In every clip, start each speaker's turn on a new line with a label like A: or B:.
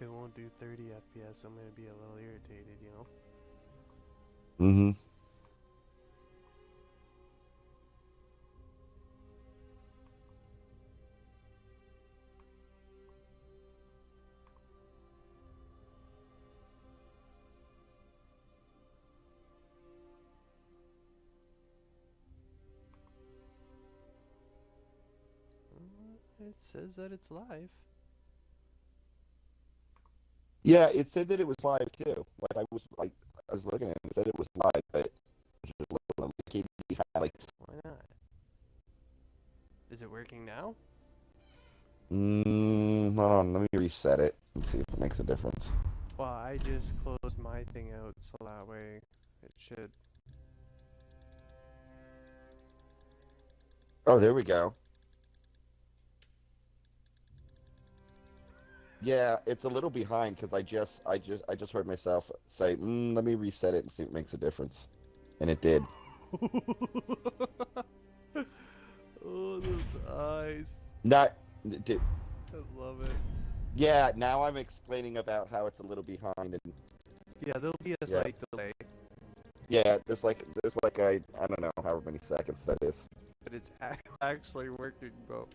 A: it won't do 30 FPS, I'm gonna be a little irritated, you know?
B: Mm-hmm.
A: It says that it's live.
B: Yeah, it said that it was live too. I was looking at it. It said it was live, but it had like.
A: Why not? Is it working now?
B: Hold on. Let me reset it and see if it makes a difference.
A: Well, I just closed my thing out, so that way it should.
B: Oh, there we go. Yeah, it's a little behind because I just heard myself say, "Let me reset it and see if it makes a difference," and it did.
A: Oh, those eyes.
B: Not,
A: I love it.
B: yeah. Now I'm explaining about how it's a little behind, and
A: Yeah, there'll be a
B: yeah,
A: slight delay,
B: yeah. There's like I don't know however many seconds that is.
A: but it's actually working, bro.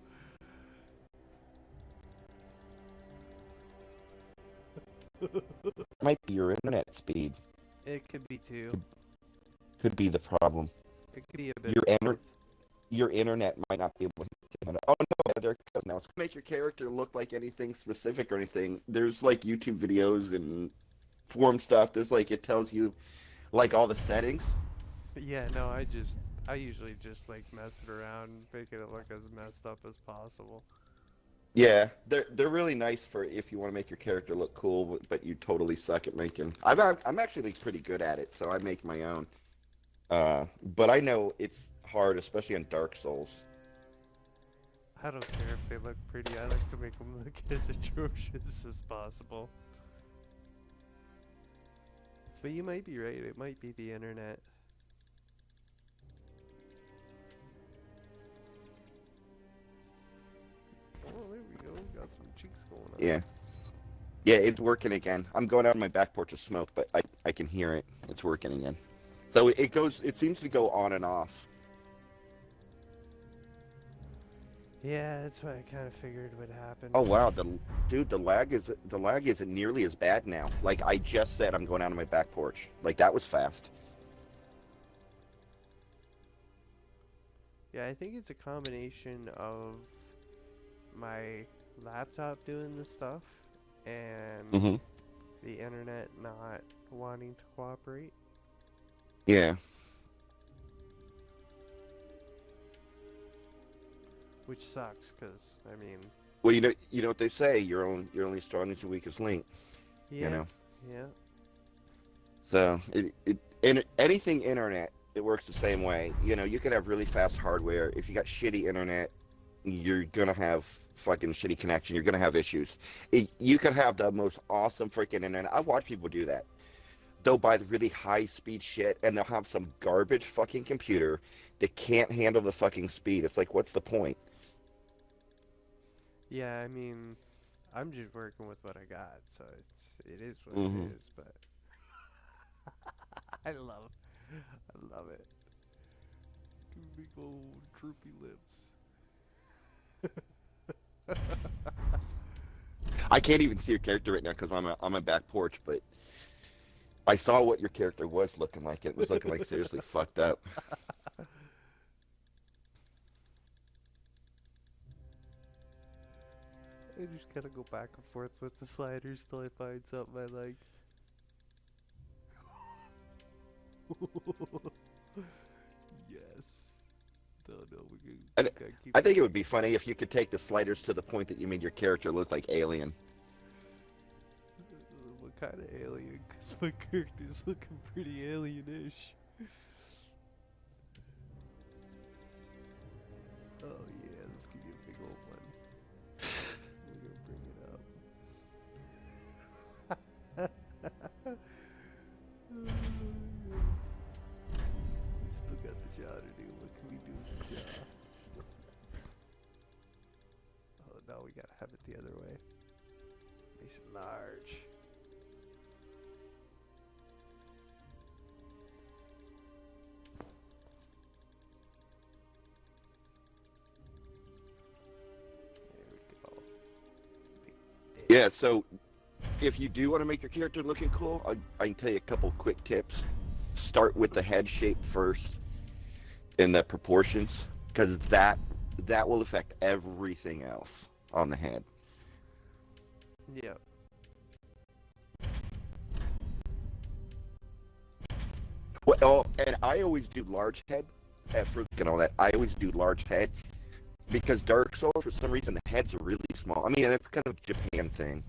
B: Might be your internet speed.
A: It could be too.
B: Could be the problem.
A: It could be a bit
B: Your
A: of
B: enter
A: both.
B: your internet might not be able to handle. Oh no, there it goes now. It's gonna make your character look like anything specific or anything. There's like YouTube videos and forum stuff. There's like it tells you like all the settings.
A: Yeah, no, I usually just like mess it around and making it look as messed up as possible.
B: Yeah, they're really nice for if you want to make your character look cool, but you totally suck at making. I'm actually pretty good at it, so I make my own. But I know it's hard, especially on Dark Souls.
A: I don't care if they look pretty, I like to make them look as atrocious as possible. But you might be right, it might be the internet. Oh, there we go, got some cheeks going on.
B: Yeah. Yeah, it's working again. I'm going out on my back porch to smoke, but I can hear it. It's working again. So it seems to go on and off.
A: Yeah, that's what I kind of figured would happen.
B: Oh wow, dude, the lag isn't nearly as bad now. Like I just said, I'm going out on my back porch. Like that was fast.
A: Yeah, I think it's a combination of my laptop doing this stuff and
B: Mm-hmm.
A: the internet not wanting to cooperate.
B: Yeah.
A: Which sucks, because, I mean,
B: Well, you know what they say. You're only strong as your weakest link. You
A: yeah,
B: know.
A: yeah.
B: So anything internet, it works the same way. You know, you could have really fast hardware. If you got shitty internet, you're gonna have fucking shitty connection. You're gonna have issues. You could have the most awesome freaking internet. I've watched people do that. They'll buy the really high speed shit, and they'll have some garbage fucking computer that can't handle the fucking speed. It's like, what's the point?
A: Yeah, I mean, I'm just working with what I got, so it is what
B: Mm-hmm.
A: it is, but I love it. Big old droopy lips.
B: I can't even see your character right now because I'm on my back porch, but I saw what your character was looking like. It was looking like seriously fucked up.
A: I just gotta go back and forth with the sliders till I find something I like. Yes. No, no,
B: I,
A: we gotta keep
B: I
A: it.
B: think it would be funny if you could take the sliders to the point that you made your character look like Alien.
A: What kind of alien? Because my character's looking pretty alienish. Oh yeah, this could be a big old one. We're gonna bring it up. We still got the jaw to do. What can we do with the jaw? Oh no, we gotta have it the other way. Nice and large.
B: Yeah, so if you do want to make your character looking cool, I can tell you a couple quick tips. Start with the head shape first and the proportions, because that will affect everything else on the head.
A: Yeah.
B: Well, and I always do large head at first and all that. I always do large head because Dark Souls, for some reason, the heads are really small. I mean, that's kind of a Japan thing.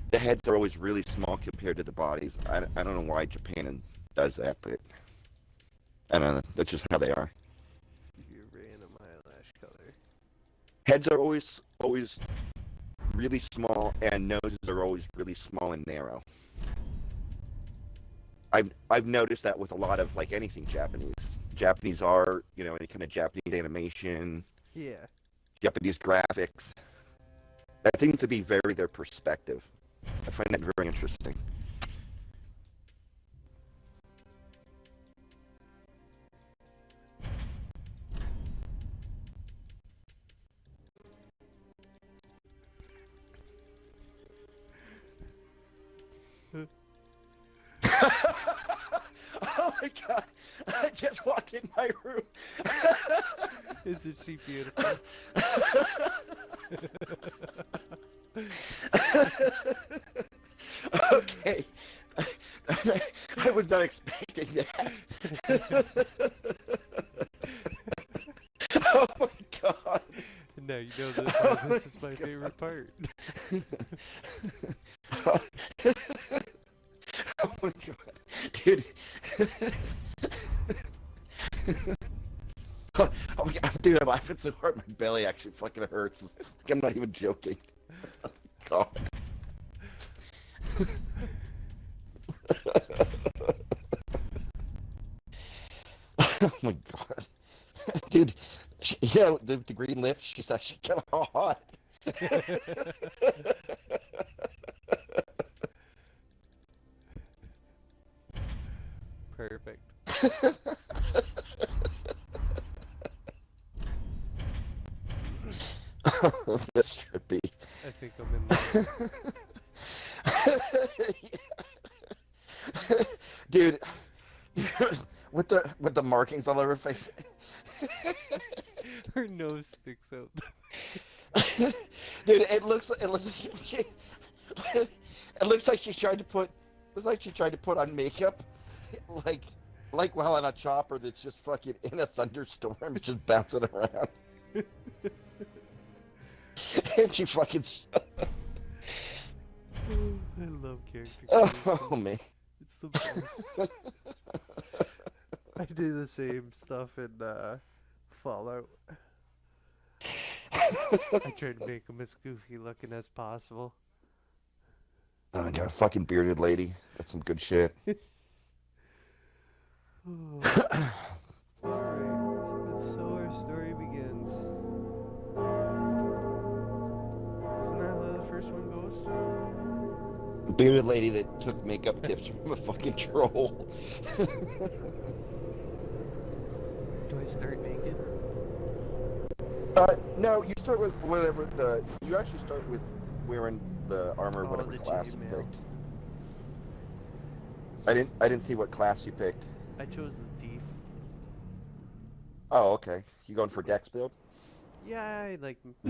B: The heads are always really small compared to the bodies. I don't know why Japan does that, but I don't know. That's just how they are.
A: Your random eyelash color.
B: Heads are always really small, and noses are always really small and narrow. I've noticed that with a lot of like anything Japanese. Japanese art, you know, any kind of Japanese animation.
A: Yeah.
B: Japanese graphics. That seems to be very their perspective. I find that very interesting. Oh my god! I just walked in my room.
A: Isn't she beautiful?
B: Okay. I was not expecting that. Oh my god.
A: No, you know this is my favorite part.
B: Oh my god. Dude. Oh my god, dude, I'm laughing so hard my belly actually fucking hurts. Like, I'm not even joking. Oh god. Oh my god. Dude, yeah, the green lips, she's actually kind of hot.
A: Perfect.
B: Oh, that's trippy.
A: I think I'm in love.
B: Dude, with the markings all over her face.
A: Her nose sticks out.
B: Dude, it looks like she tried to put on makeup, like while on a chopper that's just fucking in a thunderstorm, just bouncing around. And she fucking.
A: I love character creation.
B: Oh man.
A: It's the best. I do the same stuff in Fallout. I try to make them as goofy looking as possible.
B: Oh, I got a fucking bearded lady. That's some good shit.
A: Alright, so our story begins. Isn't that how the first one goes?
B: Bearded lady that took makeup tips from a fucking troll.
A: Do I start naked?
B: No, you start with whatever you actually start with wearing the armor, whatever
A: the
B: class you
A: chainmail.
B: picked. I didn't see what class you picked.
A: I chose the thief.
B: Oh, okay. You going for Dex build?
A: Yeah, I like states.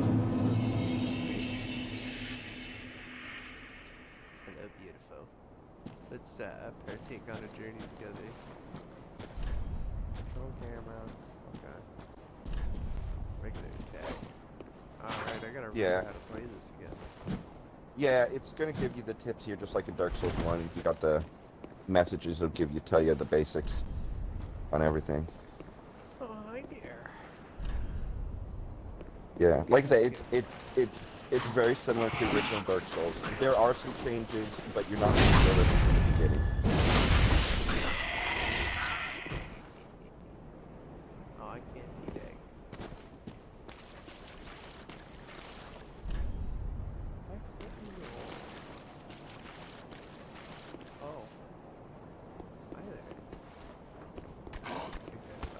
A: Hello, beautiful. Let's partake on a journey together. Control camera. Okay. Regular attack. Alright, I gotta remember how to play this again.
B: Yeah, it's gonna give you the tips here, just like in Dark Souls 1. You got the messages that'll tell you the basics on everything.
A: Oh, hi there.
B: Yeah, like I say, it's very similar to original Dark Souls. There are some changes, but you're not going to feel it from the beginning.
A: Oh, I can't teabag. Oh. Hi there. I think that's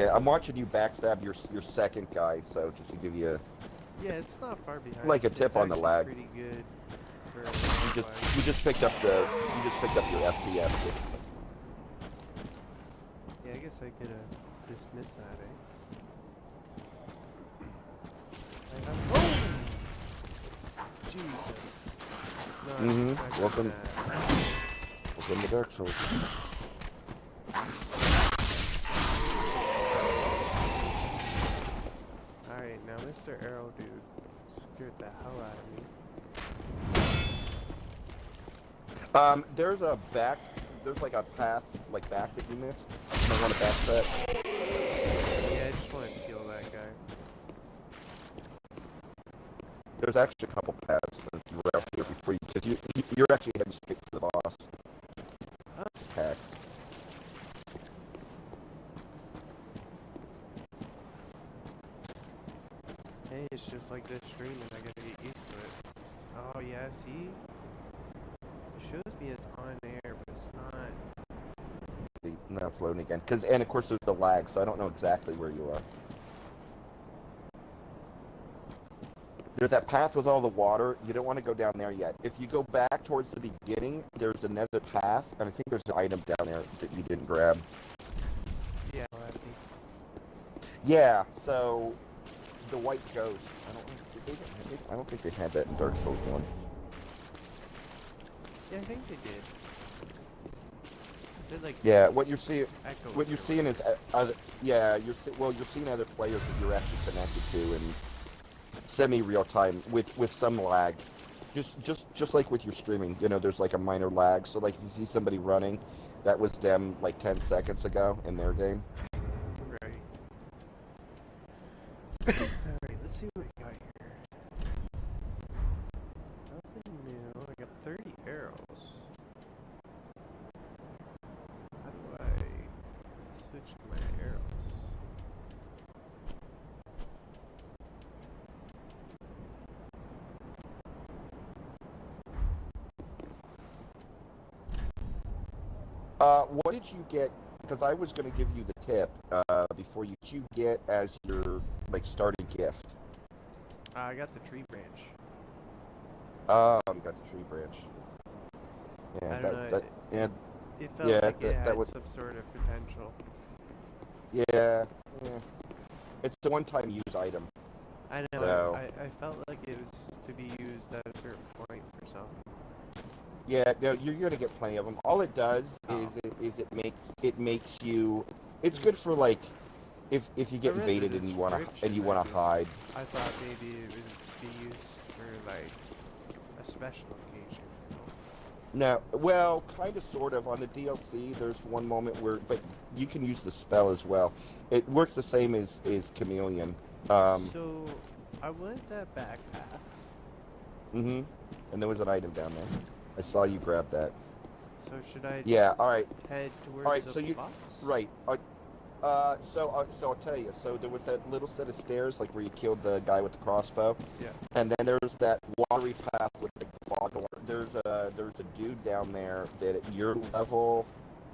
B: Yeah, I'm watching you backstab your second guy, so just to give you
A: Yeah, it's not far behind.
B: like a tip
A: it's
B: on the lag.
A: pretty good for
B: You just picked up your FPS. Just.
A: Yeah, I guess I could dismiss that, eh? Oh! Jesus.
B: Welcome to Dark Souls.
A: Alright, now Mr. Arrow Dude scared the hell out of me.
B: There's like a path like back that you missed. You might want to back that.
A: Yeah, I just wanted to kill that guy.
B: There's actually a couple paths that were out here before you, because you're actually heading straight for the boss. Attack.
A: Hey, it's just like this stream and I gotta get used to it. Oh yeah, see? It shows me it's on air, but it's not.
B: Now floating again. And of course there's the lag, so I don't know exactly where you are. There's that path with all the water. You don't want to go down there yet. If you go back towards the beginning, there's another path, and I think there's an item down there that you didn't grab.
A: Yeah.
B: Yeah, so the white ghost. I don't think they had that in Dark Souls 1.
A: Yeah, I think they did. Like
B: yeah, what you're seeing is you're seeing other players that you're actually connected to in semi-real time with some lag. Just like with your streaming, there's like a minor lag. So like if you see somebody running, that was them like 10 seconds ago in their game.
A: Right. Alright, let's see what we got here. Nothing new. I got 30 arrows. How do I switch to my arrows?
B: What did you get? Because I was going to give you the tip before you get as your like starting gift.
A: I got the tree branch.
B: You got the tree branch. Yeah,
A: I don't know. It felt like it had some sort of potential.
B: Yeah. It's a one-time use item.
A: I know.
B: So.
A: I felt like it was to be used at a certain point for something.
B: Yeah, no, you're gonna get plenty of them. All it does is it makes you. It's good for like if you get invaded and you wanna hide.
A: I thought maybe it would be used for like a special occasion.
B: No, well, kind of, sort of. On the DLC, there's one moment but you can use the spell as well. It works the same as Chameleon.
A: So I wanted that back path.
B: And there was an item down there. I saw you grab that.
A: So should I?
B: Yeah. All right.
A: Head towards
B: all right.
A: the
B: So you.
A: box?
B: Right. So I'll tell you. So there was that little set of stairs, like where you killed the guy with the crossbow.
A: Yeah.
B: And then there's that watery path with the fog alarm. There's a dude down there that at your level,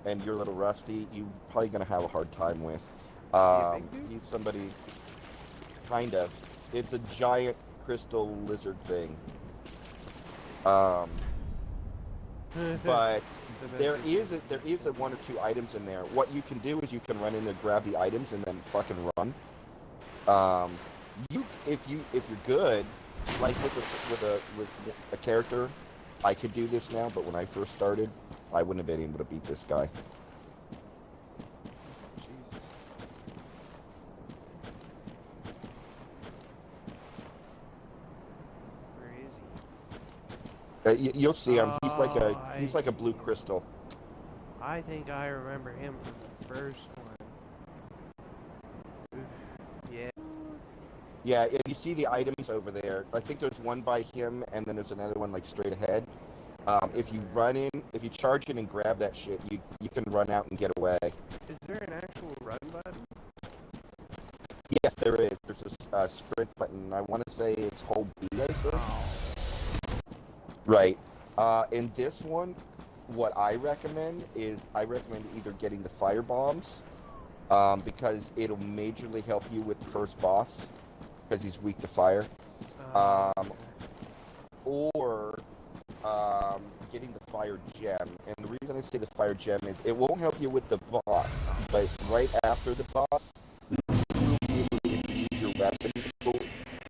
B: and you're a little rusty. You're probably gonna have a hard time with. He's somebody. Kind of. It's a giant crystal lizard thing. But there is a one or two items in there. What you can do is you can run in there, grab the items, and then fucking run. If you're good, like with a character, I could do this now. But when I first started, I wouldn't have been able to beat this guy. You'll see him. He's like a blue crystal.
A: I think I remember him from the first one. Oof. Yeah.
B: Yeah, and you see the items over there. I think there's one by him, and then there's another one like straight ahead. If you charge in and grab that shit, you can run out and get away.
A: Is there an actual run button?
B: Yes, there is. There's a sprint button. I want to say it's hold B, I think.
A: Oh.
B: Right. In this one, what I recommend is either getting the fire bombs because it'll majorly help you with the first boss because he's weak to fire.
A: Okay.
B: Or getting the fire gem. And the reason I say the fire gem is it won't help you with the boss, but right after the boss, you will be able to infuse your weapon. So,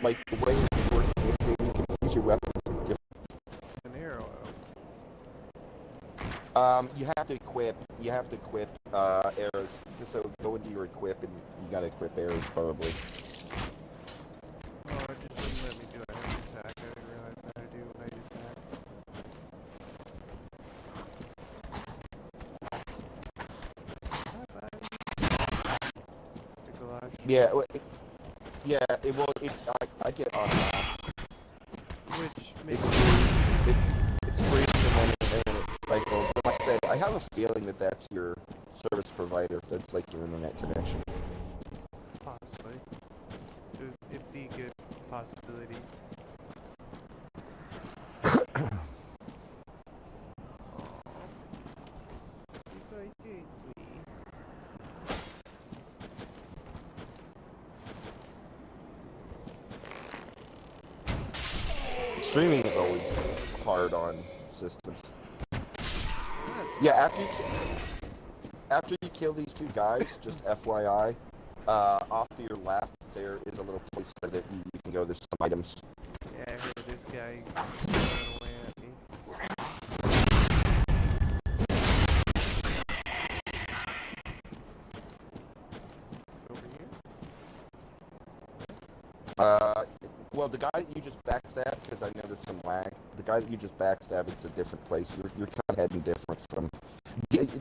B: like, the way it works in this game, you can infuse your weapon with different.
A: An arrow.
B: You have to equip. You have to equip arrows. So go into your equip, and you gotta equip arrows probably.
A: Oh, it just wouldn't let me do a heavy attack. I didn't realize I had to do a light attack. Bye, buddy. Nikolaj.
B: Yeah. Yeah. It will. I get on.
A: Which
B: It's
A: makes
B: free. It's free, and then it cycles. Like I said, I have a feeling that that's your service provider. That's like your internet connection.
A: possibly. It'd be a good possibility. If I think we...
B: Streaming is always hard on systems.
A: That's
B: Yeah, after you kill these two guys, just FYI, off to your left there is a little place that you can go. There's some items.
A: Yeah, I heard this guy running away at me. Over here?
B: Well, the guy that you just backstabbed, because I know there's some lag. The guy that you just backstabbed, it's a different place. You're kind of heading different from.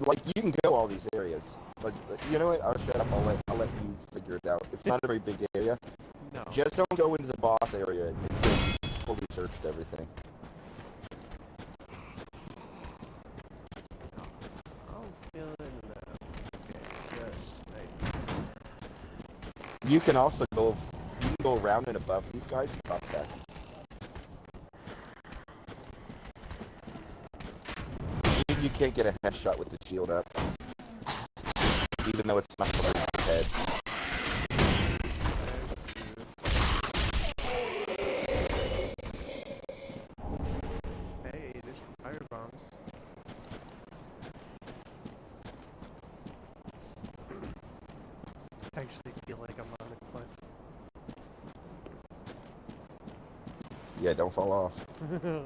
B: Like, you can go all these areas. Like, you know what? I'll shut up. I'll let you figure it out. It's not a very big area.
A: No.
B: Just don't go into the boss area until you've fully searched everything.
A: I'm feeling okay, just like...
B: You can also go. You can go around and above these guys and pop back. You can't get a headshot with the shield up, even though it's not close to the head.
A: Let's do this. Hey, there's some fire bombs. I actually feel like I'm on a cliff.
B: Yeah, don't fall off.
A: I'm gonna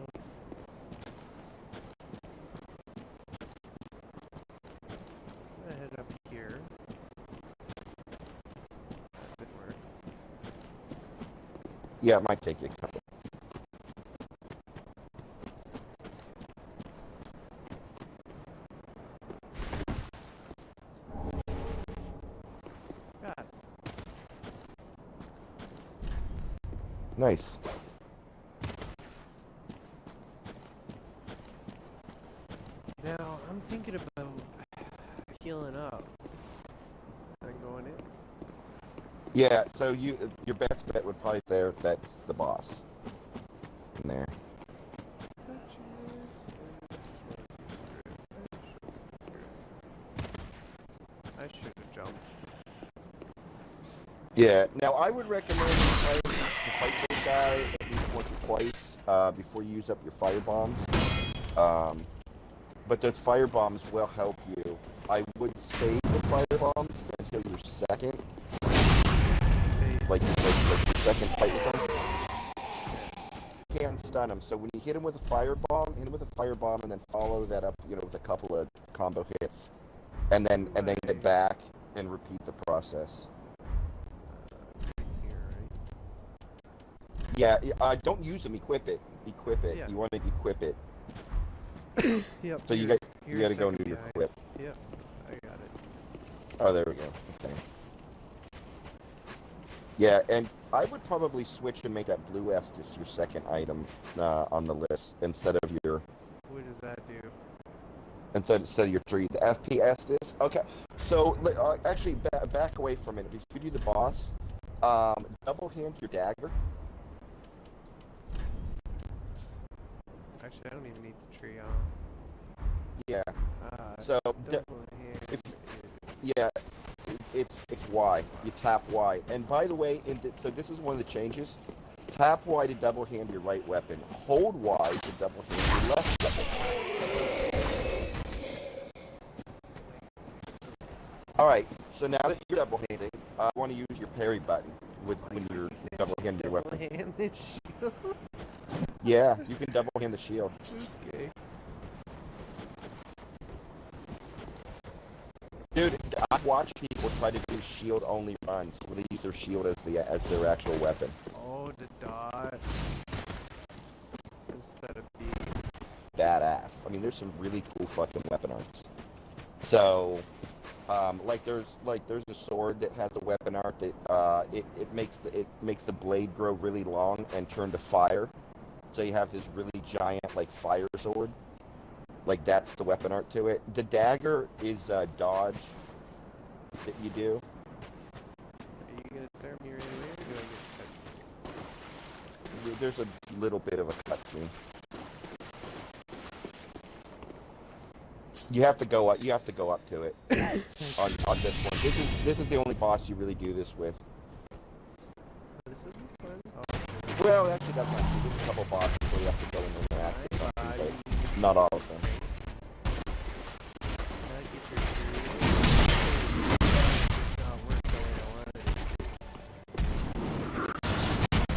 A: head up here. That could work.
B: Yeah, it might take you a couple.
A: God.
B: Nice.
A: Now, I'm thinking about healing up and going in.
B: Yeah, so your best bet would probably be there. That's the boss. In there.
A: I should have jumped.
B: Yeah. Now I would recommend you fight this guy at least once or twice before you use up your fire bombs. But those fire bombs will help you. I would save the fire bombs until your second, like your second fight with them. You can stun him. So when you hit him with a fire bomb, and then follow that up, with a couple of combo hits, and then get back and repeat the process.
A: Here,
B: Yeah, don't use them. Equip it.
A: Yeah.
B: You want to equip it.
A: right? Yep.
B: So you got to go into your equip.
A: Yep. I got it.
B: Oh, there we go. Okay. Yeah, and I would probably switch and make that blue Estus your second item on the list instead of your
A: What does that do?
B: instead of your 3. The FP Estus. Okay. So actually, back away from it. If you do the boss, double hand your dagger.
A: Actually, I don't even need the tree on.
B: Yeah. So
A: Double hand.
B: yeah, it's Y. You tap Y. And by the way, so this is one of the changes. Tap Y to double hand your right weapon. Hold Y to double hand your left weapon. All right. So now that you're double handing, I want to use your parry button when you're double handing your weapon.
A: Double-handed shield.
B: Yeah, you can double hand the shield.
A: Okay.
B: Dude, I've watched people try to do shield only runs where they use their shield as their actual weapon.
A: Oh, the dot. Instead of B.
B: Badass. I mean, there's some really cool fucking weapon arts. So, like there's a sword that has a weapon art that it makes the blade grow really long and turn to fire. So you have this really giant like fire sword. Like that's the weapon art to it. The dagger is dodge that you do.
A: Are you gonna start me right away, or do I get
B: There's a little bit of a cutscene. You have to go up. You have to go up to it on this one. This is the only boss you really do this with.
A: This would be fun. Oh,
B: Well, actually, that's not true. There's a couple bosses where you have to go and interact with them, but not all of them.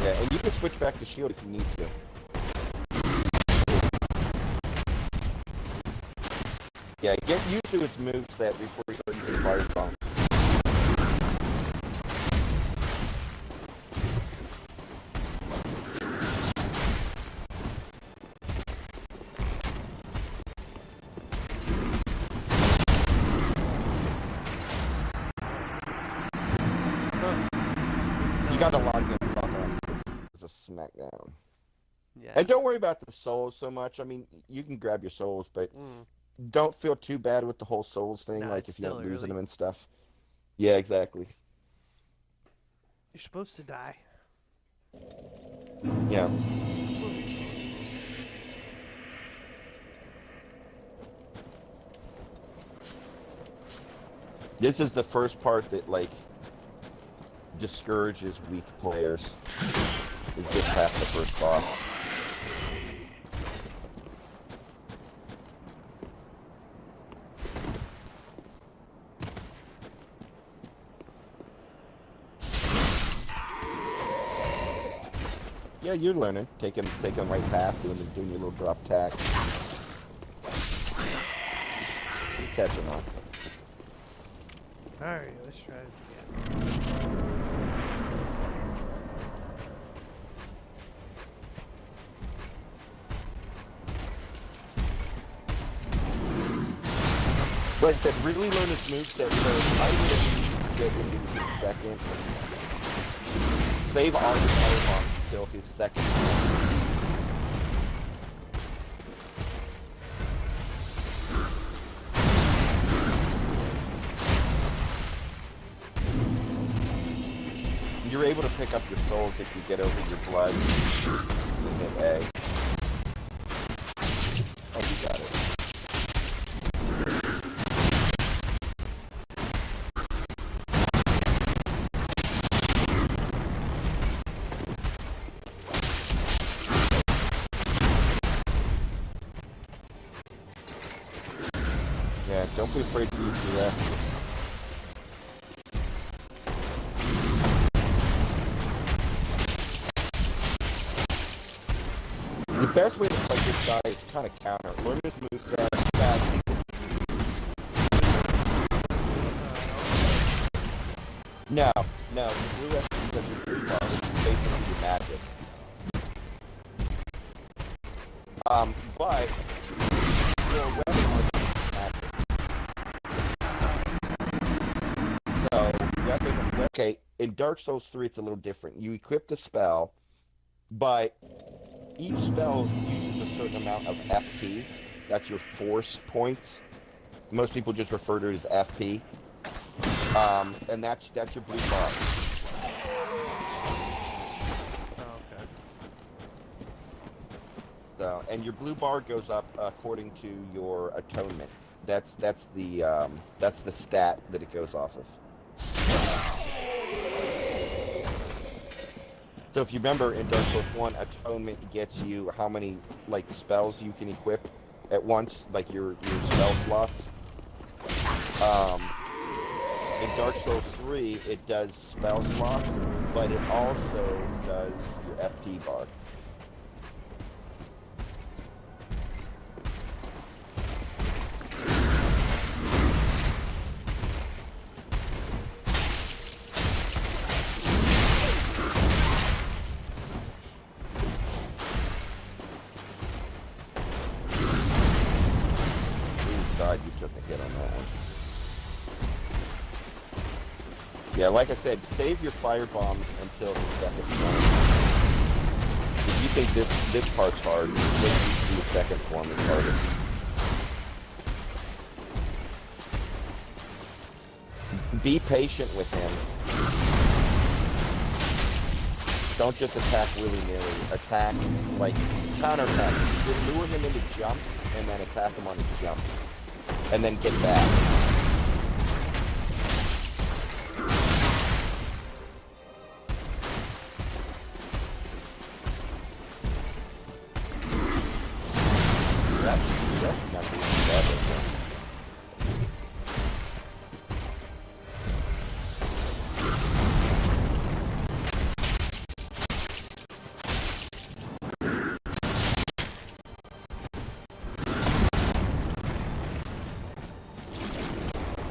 B: Yeah, and you can switch back to shield if you need to. Yeah, get used to its moveset before you start using fire bomb. You gotta log in as a SmackDown.
A: Yeah.
B: And don't worry about the souls so much. I mean, you can grab your souls, but don't feel too bad with the whole souls thing, like if you don't lose them and stuff. Yeah, exactly.
A: You're supposed to die.
B: Yeah. This is the first part that, like, discourages weak players. Is get past the first boss. Yeah, you're learning. Taking the right path, doing your little drop tack. You're catching on.
A: Alright, let's try this again.
B: Like I said, really learn his moveset first. I would get into his second. Save all your power bombs until his second. You're able to pick up your souls if you get over your blood. Hit A. Oh, you got it. Yeah, don't be afraid to use your rest. The best way to play this guy is kind of counter. Learn his moveset, fast. No, the blue rest is because your blue bar, which is basically your magic. But your weapon are magic. So, okay, in Dark Souls 3 it's a little different. You equip the spell, but each spell uses a certain amount of FP. That's your force points. Most people just refer to it as FP. And that's your blue bar.
A: Oh, okay.
B: So, and your blue bar goes up according to your atonement. That's the stat that it goes off of. So if you remember in Dark Souls 1, Atonement gets you how many like spells you can equip at once, like your spell slots. Um, in Dark Souls 3, it does spell slots, but it also does your FP bar. God, you took a hit on that one. Yeah, like I said, save your fire bombs until the second form. If you think this part's hard, wait till you do the second form is harder. Be patient with him. Don't just attack willy-nilly. Attack, like, counterattack. You lure him into jumps, and then attack him on his jumps. And then get back. That's not doing bad this one.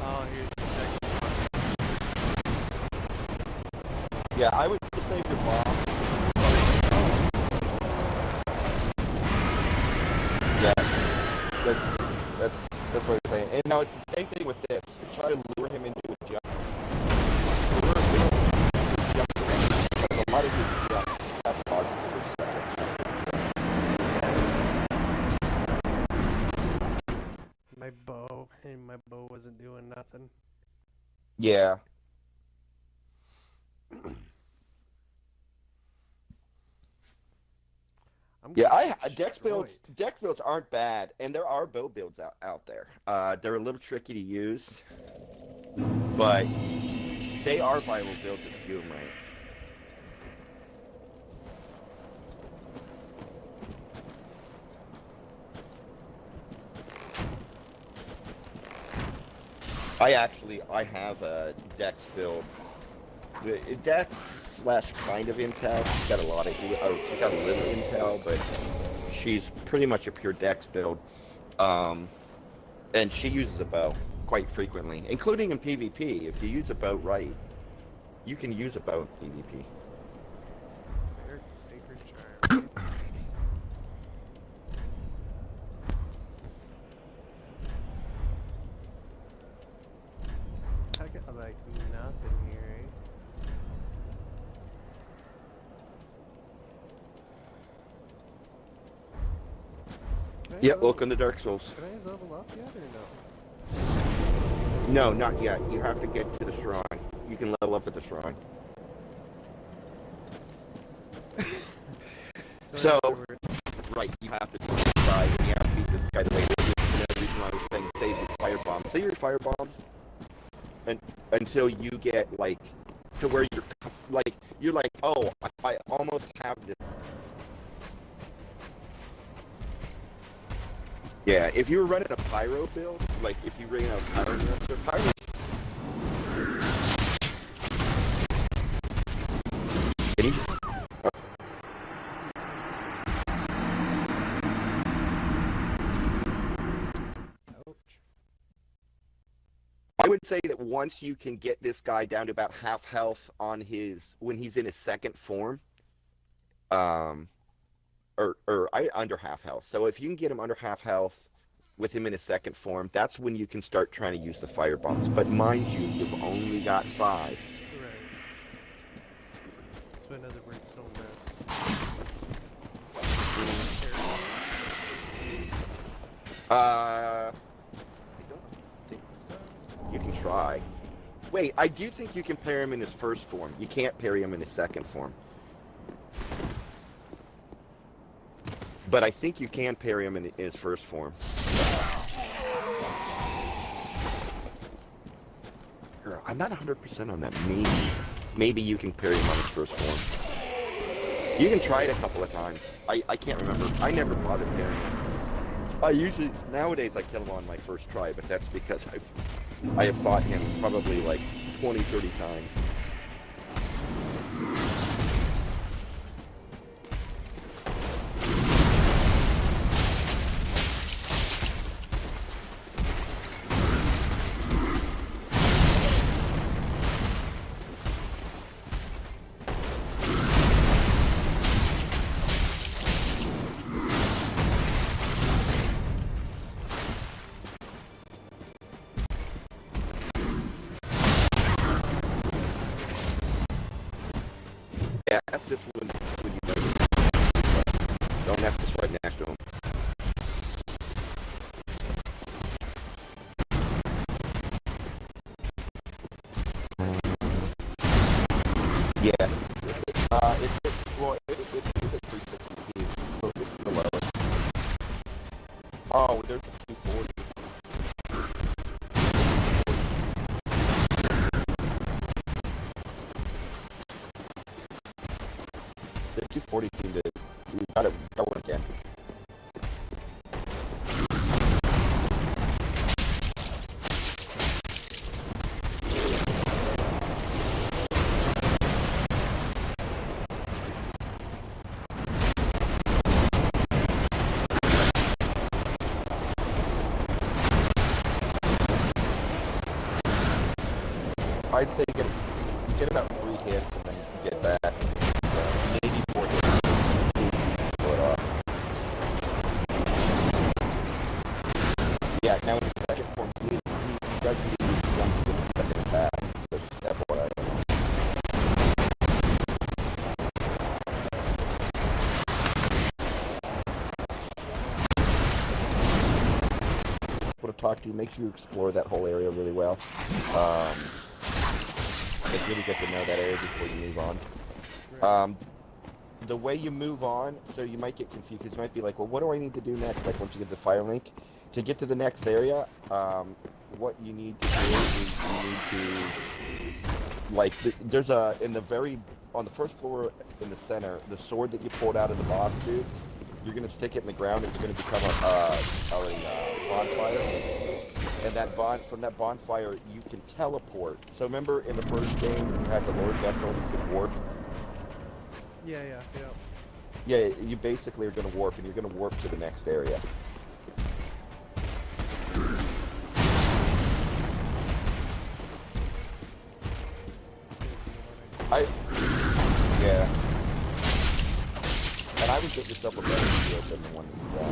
A: Oh, here's the second.
B: Yeah, I would still save your bomb. Yeah, that's what I'm saying. And now it's the same thing with this. Try to lure him into a jump. Lure him into a jump. Because a lot of his jumps have pauses for a second.
A: My bow, and my bow wasn't doing nothing.
B: Yeah.
A: I'm
B: Yeah,
A: getting
B: dex builds
A: destroyed.
B: dex builds aren't bad, and there are bow builds out there. They're a little tricky to use, but they are viable builds if you do them right. I have a dex build. Dex slash kind of intel. She's got a lot of, she's got a little intel, but she's pretty much a pure dex build. And she uses a bow quite frequently, including in PvP. If you use a bow right, you can use a bow in PvP.
A: There's Sacred Charm. I got like nothing here, eh? Can I
B: Yeah,
A: level-
B: welcome to Dark Souls.
A: Can I level up yet or no?
B: No, not yet. You have to get to the shrine. You can level up at the shrine. So, right, you have to decide, and you have to beat this guy the way that you know, the reason why I was saying save your firebombs. Save your firebombs until you get, like, to where you're like, oh, I almost have this. Yeah, if you were running a pyro build, like, if you ran a pyro Can you?
A: Ouch.
B: I would say that once you can get this guy down to about half health on when he's in his second form, under half health. So if you can get him under half health with him in his second form, that's when you can start trying to use the fire bombs. But mind you, you've only got 5.
A: Right. So in other words, don't miss.
B: I don't think so. You can try. Wait, I do think you can parry him in his first form. You can't parry him in his second form. But I think you can parry him in his first form. I'm not 100% on that. Maybe you can parry him on his first form. You can try it a couple of times. I can't remember. I never bothered pairing him. I usually, nowadays, I kill him on my first try, but that's because I have fought him probably like 20, 30 times. Yeah, that's just when you don't have to right next to him. Yeah. It's at 360 p, so it's the lowest. Oh, there's a 240. The 240 seemed to, you got it going again. I'd say get about 3 hits and then get back. Maybe 4 hits. Pull it off. Yeah, now in the second form, he does need one to get the second attack. So FYI. To talk to you, make sure you explore that whole area really well. It's really good to know that area before you move on. The way you move on, so you might get confused, because you might be like, well, what do I need to do next? Like, once you get the fire link, to get to the next area, what you need to do is you need to, like, there's on the first floor in the center, the sword that you pulled out of the boss dude, you're going to stick it in the ground, and it's going to become a bonfire. And from that bonfire, you can teleport. So remember in the first game, you had the Lord Vessel, and you could warp?
A: Yeah.
B: Yeah, you basically are going to warp, and you're going to warp to the next area. Yeah. And I would get yourself a better shield than the one that you got.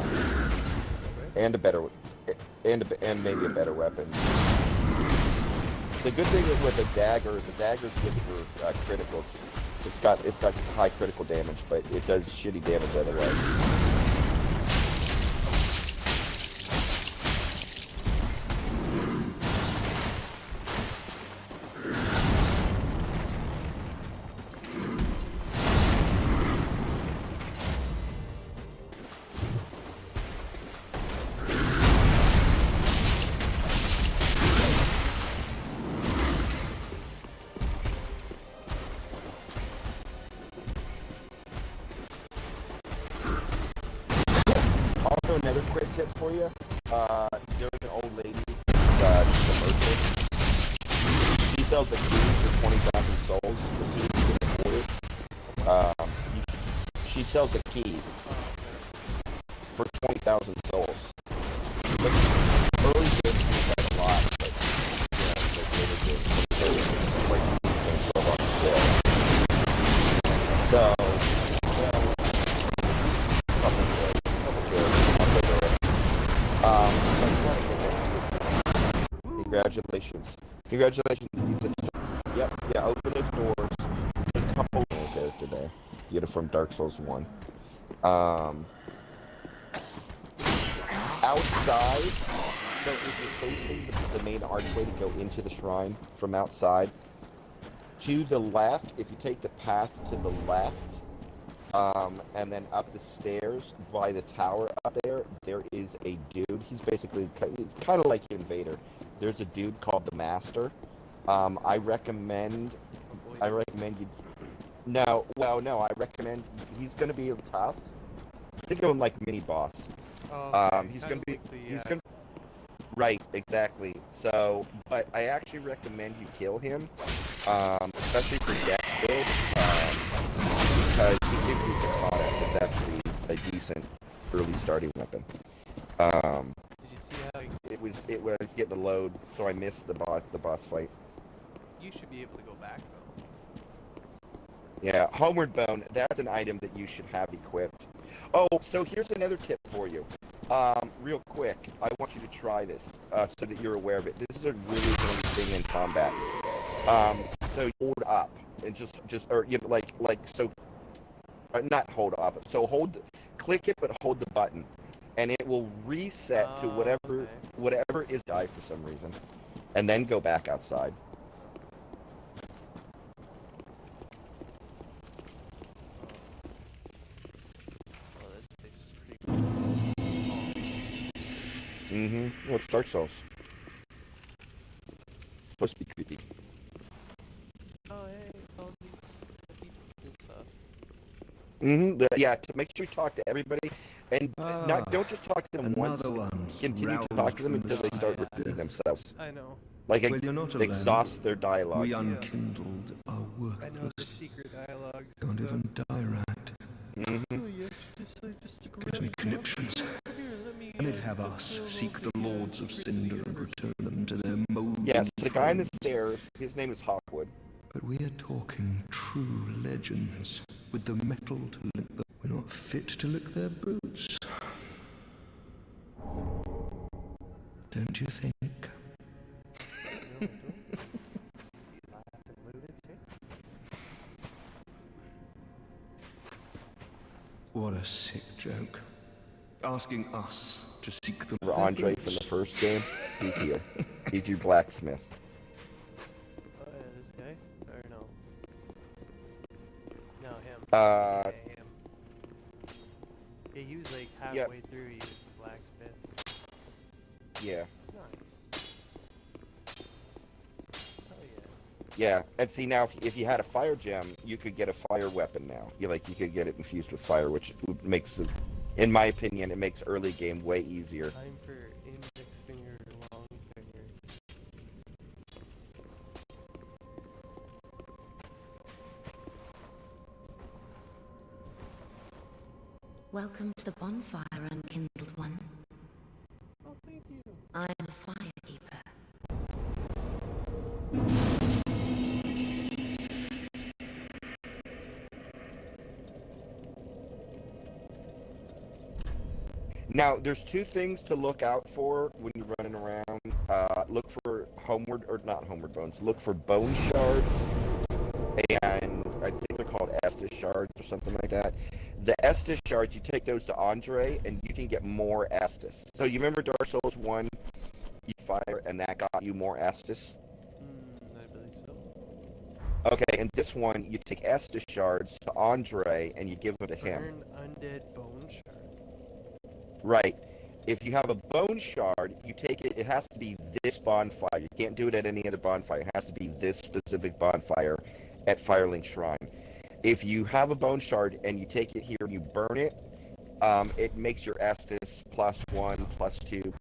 B: Okay. And maybe a better weapon. The good thing is with the dagger's good for criticals. It's got high critical damage, but it does shitty damage otherwise. Also, another quick tip for you. There's an old lady, she's a merchant. She sells a key for 20,000 souls as soon as you can afford it. She sells a key for 20,000 souls. But early games use that a lot, but later games, so hard to kill. So, Congratulations. Congratulations. Yep, yeah, open those doors. There's a couple of character there. You get it from Dark Souls 1. Outside, so if you're facing the main archway to go into the shrine from outside, to the left, if you take the path to the left, and then up the stairs by the tower up there, there is a dude. He's kind of like Invader. There's a dude called the Master. I recommend you. No, well, no. I recommend he's gonna be tough. Think of him like mini boss.
A: Oh, okay.
B: He's
A: Kind
B: gonna
A: of
B: be.
A: like the
B: He's gonna. Right, exactly. So, but I actually recommend you kill him, especially for dex build, because he gives you katana. It's actually a decent early starting weapon. Um,
A: Did you see how
B: it was getting a load, so I missed the boss fight.
A: you should be able to go back though?
B: Yeah, Homeward Bone, that's an item that you should have equipped. Oh, so here's another tip for you. Real quick, I want you to try this, so that you're aware of it. This is a really handy thing in combat. So you hold up, and or, you know, so, not hold up, so click it, but hold the button, and it will reset to
A: Okay.
B: whatever is die for some reason, and then go back outside.
A: Well, this place is pretty cool.
B: Well, it's Dark Souls. It's supposed to be creepy.
A: Oh, hey, it's all these NPCs and stuff.
B: Yeah, to make sure you talk to everybody, and don't just talk to them once. Continue to talk to them until they start repeating themselves.
A: I know.
B: Like,
C: Well, you're not
B: exhaust their dialogue.
C: We unkindled are
A: I know
C: worthless.
A: the secret dialogues.
C: Can't
A: and stuff.
C: even die right.
A: Oh, yeah, just
C: Gives me conniptions.
A: Here, let me,
C: And they'd have us seek the lords of Cinder and return them to their molding
B: Yes, the guy in the
C: thrones.
B: stairs, his name is Hawkwood.
C: But we are talking true legends, with the metal to link them. We're not fit to lick their boots. Don't you think? What a sick joke. Asking us to seek the
B: For Andre from the first game, he's here. He's your blacksmith.
A: Oh, yeah, this guy? Or no? No, him.
B: Uh,
A: Yeah, him. Yeah, he was like halfway
B: Yep.
A: through, he was the blacksmith.
B: Yeah.
A: Nice. Oh, yeah.
B: Yeah, and see now, if you had a fire gem, you could get a fire weapon now. You could get it infused with fire, which makes it, in my opinion, it makes early game way easier.
A: Time for index finger, long finger.
D: Welcome to the bonfire, unkindled one.
A: Oh, thank you.
D: I am a firekeeper.
B: Now, there's two things to look out for when you're running around. Look for not homeward bones. Look for bone shards, and I think they're called Estus shards or something like that. The Estus shards, you take those to Andre, and you can get more Estus. So you remember Dark Souls 1, you fire, and that got you more Estus?
A: I believe so.
B: Okay, and this one, you take Estus shards to Andre, and you give them to him.
A: Burn undead bone shard.
B: Right. If you have a bone shard, you take it, it has to be this bonfire. You can't do it at any other bonfire. It has to be this specific bonfire at Firelink Shrine. If you have a bone shard and you take it here and you burn it, it makes your Estus +1, +2.